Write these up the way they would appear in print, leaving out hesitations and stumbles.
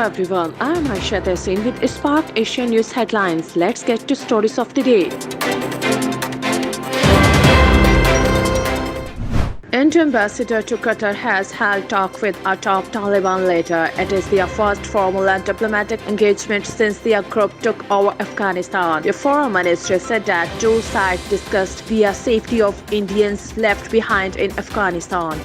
everyone, I'm Aisha Tessin with Spark Asia News headlines. Let's get to stories of the day. Indian ambassador to Qatar has held talk with a top Taliban leader. It is their first formal and diplomatic engagement since their group took over Afghanistan. The foreign ministry said that two sides discussed the safety of Indians left behind in Afghanistan.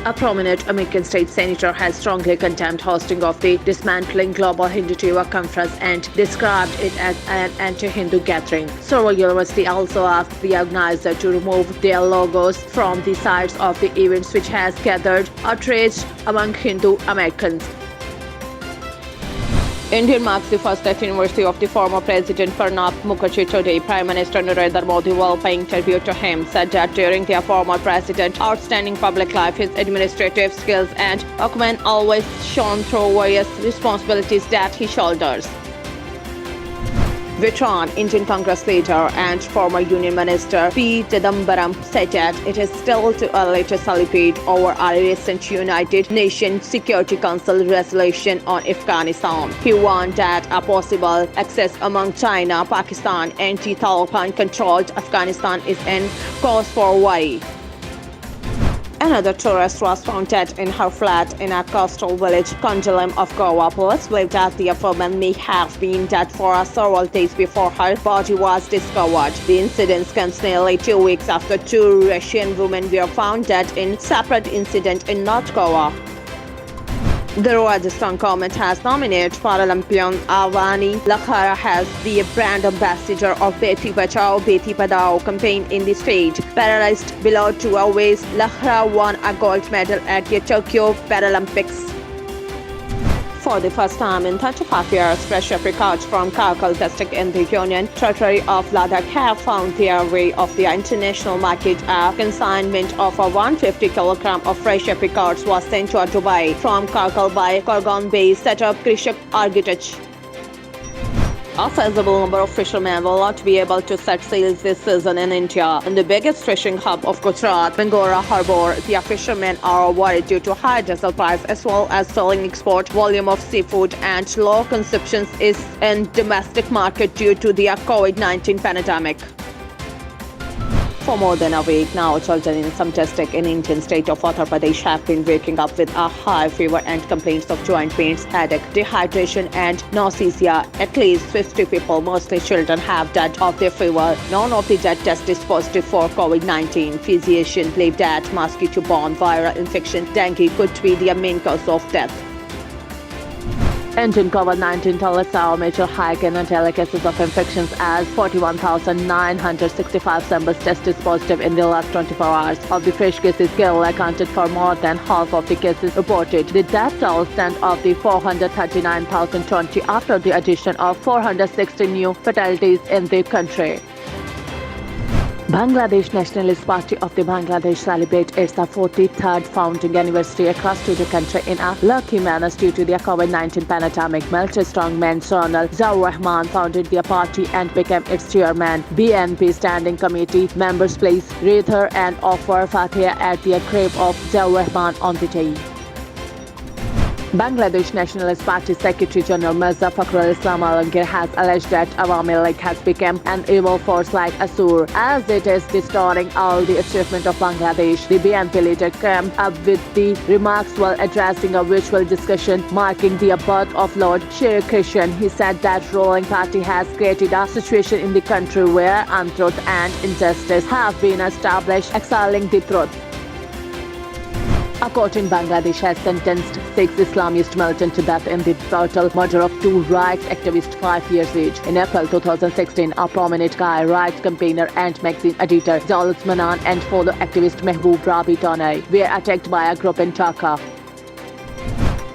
A prominent American state senator has strongly condemned hosting of the Dismantling Global Hindu Tiva conference and described it as an anti-Hindu gathering. Several universities also asked the organizer to remove their logos from the sites of the events, which has gathered outrage among Hindu Americans. India marks the first death anniversary of the former President Pranab Mukherjee today. Prime Minister Narendra Modi, while paying tribute to him, said that during their former president's outstanding public life, his administrative skills and acumen always shone through various responsibilities that he shoulders. Veteran Indian Congress leader and former Union Minister P. Chidambaram said that it is still too early to celebrate over a recent United Nations Security Council resolution on Afghanistan. He warned that a possible access among China, Pakistan, and the Taliban-controlled Afghanistan is a cause for worry. Another tourist was found dead in her flat in a coastal village, Kondalim of Goa. Police believe that the woman may have been dead for several days before her body was discovered. The incident comes nearly 2 weeks after two Russian women were found dead in separate incident in North Goa. The Rajasthan government has nominated Paralympian Avani Lakhara as the brand ambassador of Beti Bachao Beti Padhao campaign in the state. Paralyzed below 2 hours, Lakhara won a gold medal at the Tokyo Paralympics. For the first time in 35 years, fresh apricots from Karkal district in the Union Territory of Ladakh have found their way off the international market. A consignment of 150 kg of fresh apricots was sent to Dubai from Karkal by Kargan-based setup Krishak Architects. A sizable number of fishermen will not be able to set sail this season in India. In the biggest fishing hub of Gujarat, Bangora Harbour, the fishermen are worried due to high diesel price as well as selling export volume of seafood and low consumption is in domestic market due to the COVID-19 pandemic. For more than a week now, children in some district in Indian state of Uttar Pradesh have been waking up with a high fever and complaints of joint pains, headache, dehydration and nausea. At least 50 people, mostly children, have died of their fever. None of the dead test is positive for COVID-19. Physicians believe that mosquito-borne viral infection, dengue, could be the main cause of death. Indian COVID-19 totals saw a major hike in daily cases of infections as 41,965 samples tested positive in the last 24 hours. Of the fresh cases, Kerala accounted for more than half of the cases reported. The death toll stands at the 439,020 after the addition of 460 new fatalities in the country. Bangladesh Nationalist Party of the Bangladesh celebrates its 43rd founding anniversary across to the country in a lucky manner due to the COVID-19 pandemic. Military strongman Zonal Zaur Rahman founded the party and became its chairman. BNP Standing Committee members placed Redhar and offer Fatiha at the grave of Zaur Rahman on the day. Bangladesh Nationalist Party Secretary General Mirza Fakhrul Islam Alamgir has alleged that Awami League has become an evil force like Asur, as it is distorting all the achievement of Bangladesh. The BNP leader came up with the remarks while addressing a virtual discussion marking the birth of Lord Sri Krishna. He said that ruling party has created a situation in the country where untruth and injustice have been established, excelling the truth. A court in Bangladesh has sentenced 6 Islamist militants to death in the brutal murder of 2 rights activists 5 years age. In April 2016, a prominent guy rights campaigner and magazine editor Jalus Manan and photo activist Mehboob Rabi Tanai were attacked by a group in Dhaka.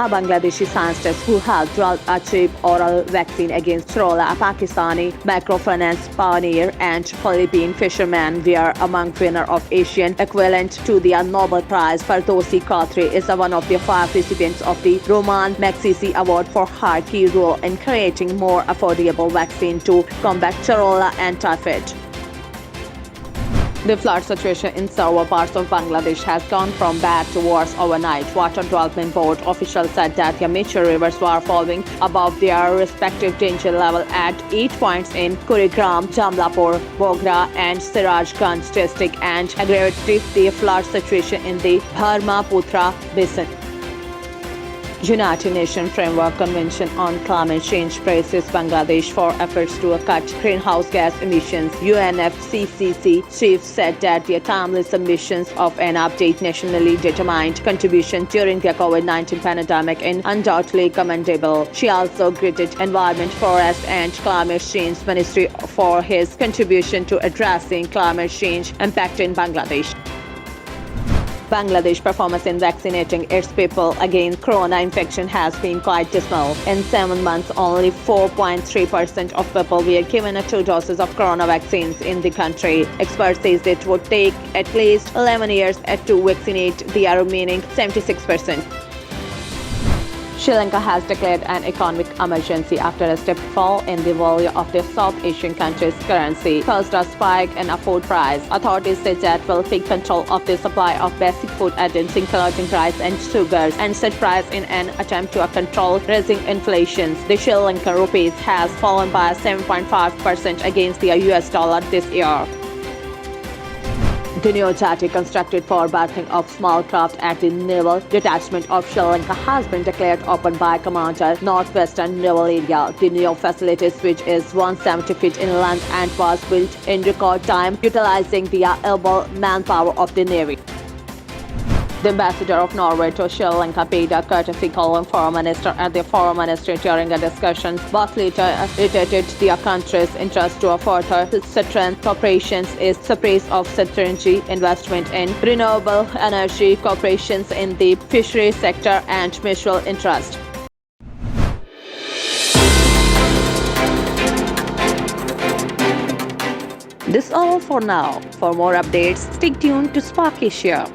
A Bangladeshi scientist who helped achieve oral vaccine against Trola, a Pakistani microfinance pioneer and Philippine fisherman were among winners of Asian equivalent to the Nobel Prize. Ferdowsi Qadri is one of the 5 recipients of the Roman Magsaysay Award for her key role in creating more affordable vaccine to combat Trola and typhoid. The flood situation in several parts of Bangladesh has gone from bad to worse overnight. Water Development Board officials said that the major rivers were falling above their respective danger level at 8 points in Kurigram, Jamlapur, Bogra and Sirajganj district and aggravated the flood situation in the Brahmaputra basin. United Nations Framework Convention on Climate Change praises Bangladesh for efforts to cut greenhouse gas emissions. UNFCCC chief said that the timely submissions of an update nationally determined contribution during the COVID-19 pandemic is undoubtedly commendable. She also greeted Environment, Forest and Climate Change Ministry for his contribution to addressing climate change impact in Bangladesh. Bangladesh performance in vaccinating its people against corona infection has been quite dismal. In 7 months, only 4.3% of people were given 2 doses of corona vaccines in the country. Experts say it would take at least 11 years to vaccinate the remaining 76%. Sri Lanka has declared an economic emergency after a steep fall in the value of the South Asian country's currency caused a spike in a food price. Authorities say that will take control of the supply of basic food items including rice and sugars and set price in an attempt to control rising inflation. The Sri Lankan rupees has fallen by 7.5% against the US dollar this year. The new jetty constructed for berthing of small craft at the Naval Detachment of Sri Lanka has been declared open by Commander Northwestern Naval Area. The new facility, which is 170 feet in length and was built in record time, utilizing the able manpower of the Navy. The ambassador of Norway to Sri Lanka paid a courtesy call on Foreign Minister at the Foreign Ministry during a discussion. Both later reiterated their country's interest to further strengthen cooperations is the praise of synergy, investment in renewable energy, cooperations in the fisheries sector and mutual interest. This all for now. For more updates, stay tuned to Spark Asia.